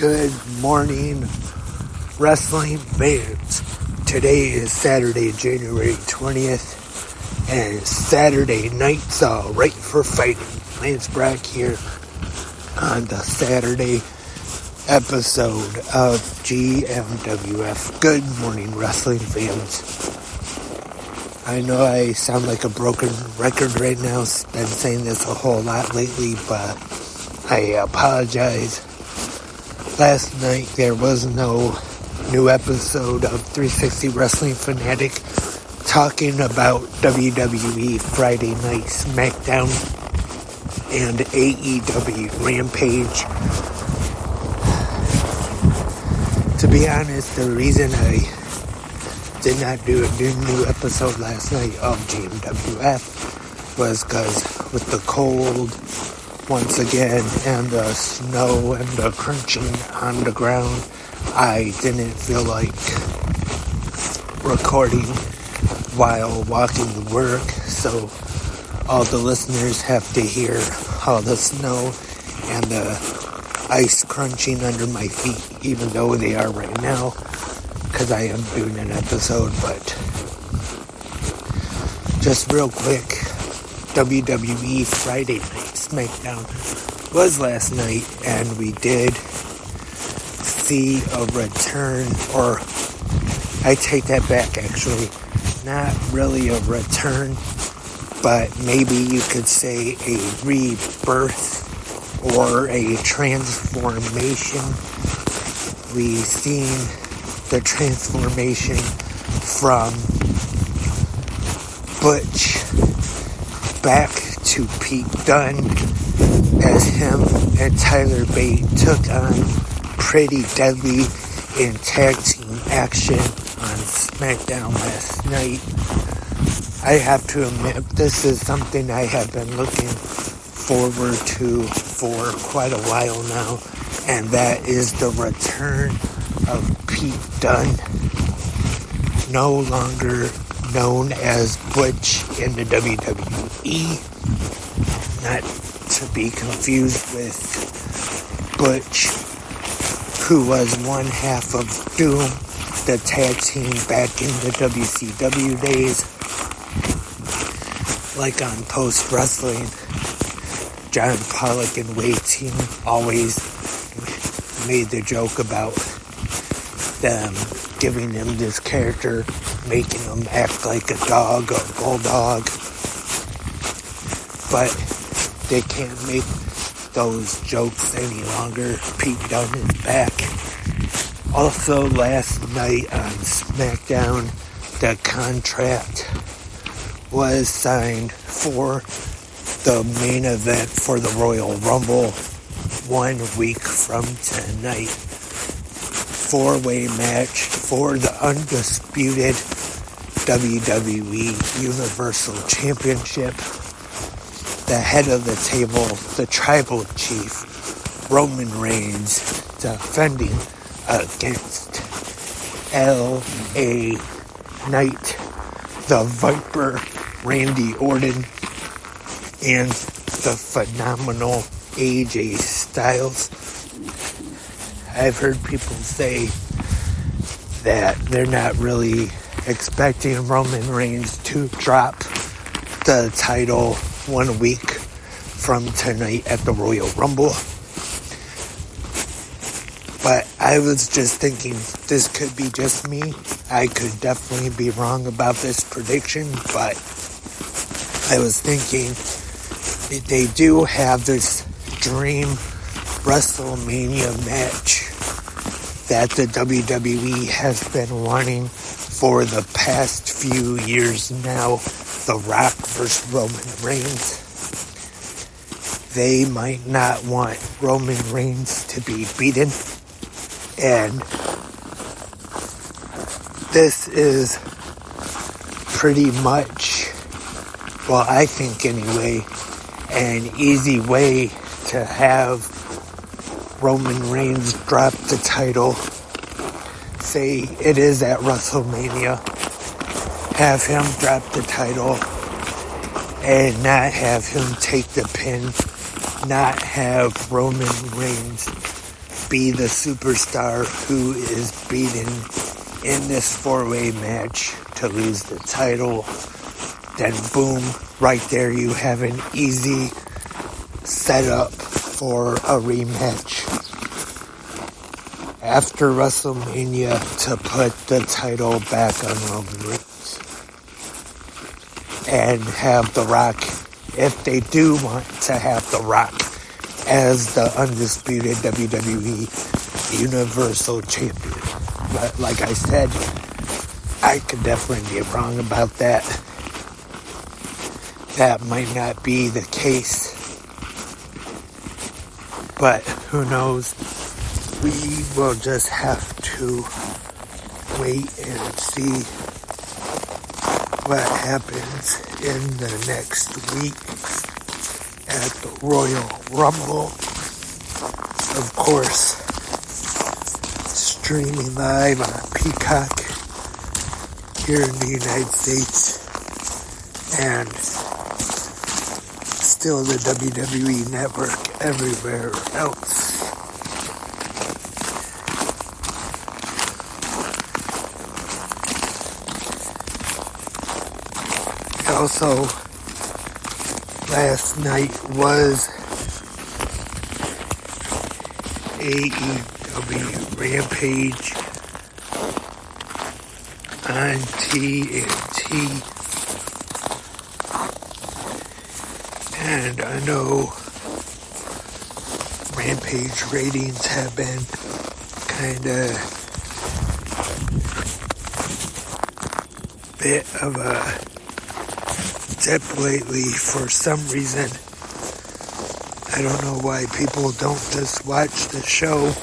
Good morning, wrestling fans. Today is Saturday, January 20th, and Saturday night's all right for fighting. Lance Brock here on the Saturday episode of GMWF. Good morning, wrestling fans. I know I sound like a broken record right now. Been saying this a whole lot lately, but I apologize. Last night there was no new episode of 360 Wrestling Fanatic talking about WWE Friday Night SmackDown and AEW Rampage. To be honest, the reason I did not do a new episode last night of GMWF was because with the cold once again and the snow and the crunching on the ground, I didn't feel like recording while walking to work, so all the listeners have to hear all the snow and the ice crunching under my feet, even though they are right now, because I am doing an episode. But just real quick, WWE Friday Night SmackDown was last night, and we did see a return, or I take that back actually, not really a return, but maybe you could say a rebirth or a transformation. We seen the transformation from Butch back to Pete Dunne as him and Tyler Bate took on Pretty Deadly in tag team action on SmackDown last night. I have to admit, this is something I have been looking forward to for quite a while now, and that is the return of Pete Dunne, no longer known as Butch in the WWE, not to be confused with Butch, who was one half of Doom, the tag team back in the WCW days. Like on Post Wrestling, John Pollock and Wade Team always made the joke about them giving him this character, making him act like a dog or bulldog, but they can't make those jokes any longer. Pete Dunne is back. Also last night on SmackDown, the contract was signed for the main event for the Royal Rumble 1 week from tonight. 4-way match for the undisputed WWE Universal Championship. The head of the table, the tribal chief, Roman Reigns, defending against L.A. Knight, the Viper, Randy Orton, and the phenomenal AJ Styles. I've heard people say that they're not really expecting Roman Reigns to drop the title 1 week from tonight at the Royal Rumble. But I was just thinking, this could be just me. I could definitely be wrong about this prediction, but I was thinking they do have this dream WrestleMania match that the WWE has been wanting for the past few years now. The Rock versus Roman Reigns. They might not want Roman Reigns to be beaten, and this is pretty much, well, I think anyway, an easy way to have Roman Reigns drop the title. Say it is at WrestleMania. Have him drop the title and not have him take the pin. Not have Roman Reigns be the superstar who is beaten in this 4-way match to lose the title, then boom, right there you have an easy setup for a rematch after WrestleMania to put the title back on Roman Reigns and have The Rock, if they do want to have The Rock as the undisputed WWE Universal Champion. But like I said, I could definitely be wrong about that. That might not be the case. But who knows? We will just have to wait and see what happens in the next week at the Royal Rumble. Of course, streaming live on Peacock here in the United States, and still the WWE Network everywhere else. Also, last night was AEW Rampage on TNT, and I know Rampage ratings have been kind of bit of a dip lately for some reason. I don't know why people don't just watch the show.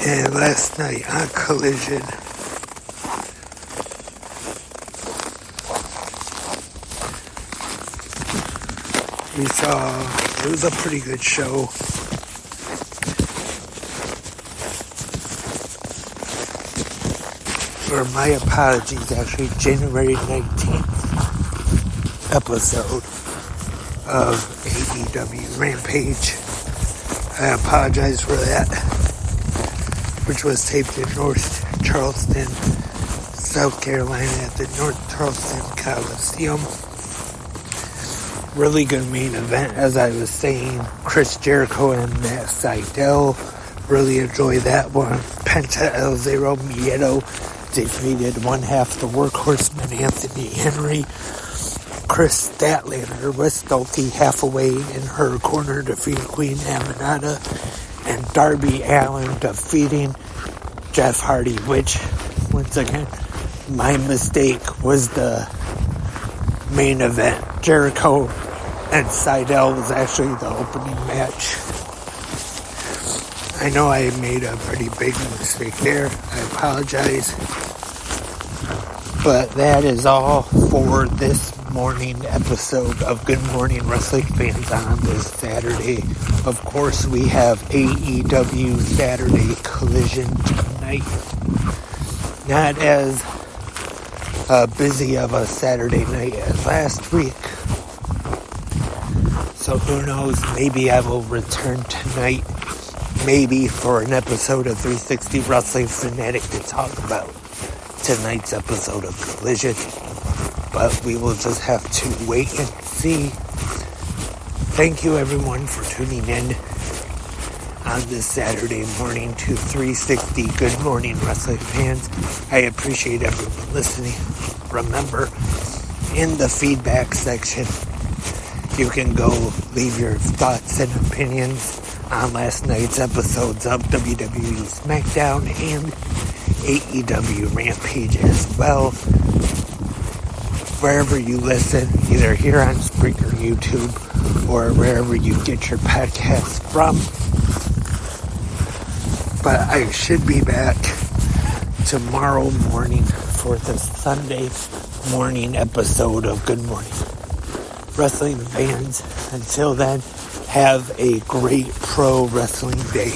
And last night on Collision, we saw, it was a pretty good show. Or my apologies, actually, January 19th episode of AEW Rampage. I apologize for that, which was taped in North Charleston, South Carolina at the North Charleston Coliseum. Really good main event, as I was saying. Chris Jericho and Matt Sydal. Really enjoyed that one. Penta El Zero Miedo defeated one half the Workhorseman, Anthony Henry. Chris Statlander with Stokely halfway in her corner defeating Queen Aminata. And Darby Allin defeating Jeff Hardy, which, once again, my mistake, was the main event. Jericho and Sydal was actually the opening match. I know I made a pretty big mistake there. I apologize. But that is all for this morning episode of Good Morning Wrestling Fans on this Saturday. Of course, we have AEW Saturday Collision tonight. Not as busy of a Saturday night as last week. So who knows, maybe I will return tonight, maybe for an episode of 360 Wrestling Fanatic to talk about tonight's episode of Collision. But we will just have to wait and see. Thank you everyone for tuning in on this Saturday morning to 360 Good Morning Wrestling Fans. I appreciate everyone listening. Remember, in the feedback section, you can go leave your thoughts and opinions on last night's episodes of WWE SmackDown and AEW Rampage as well. Wherever you listen, either here on Spreaker, YouTube, or wherever you get your podcast from. But I should be back tomorrow morning for the Sunday morning episode of Good Morning Wrestling Fans. Until then, have a great pro wrestling day.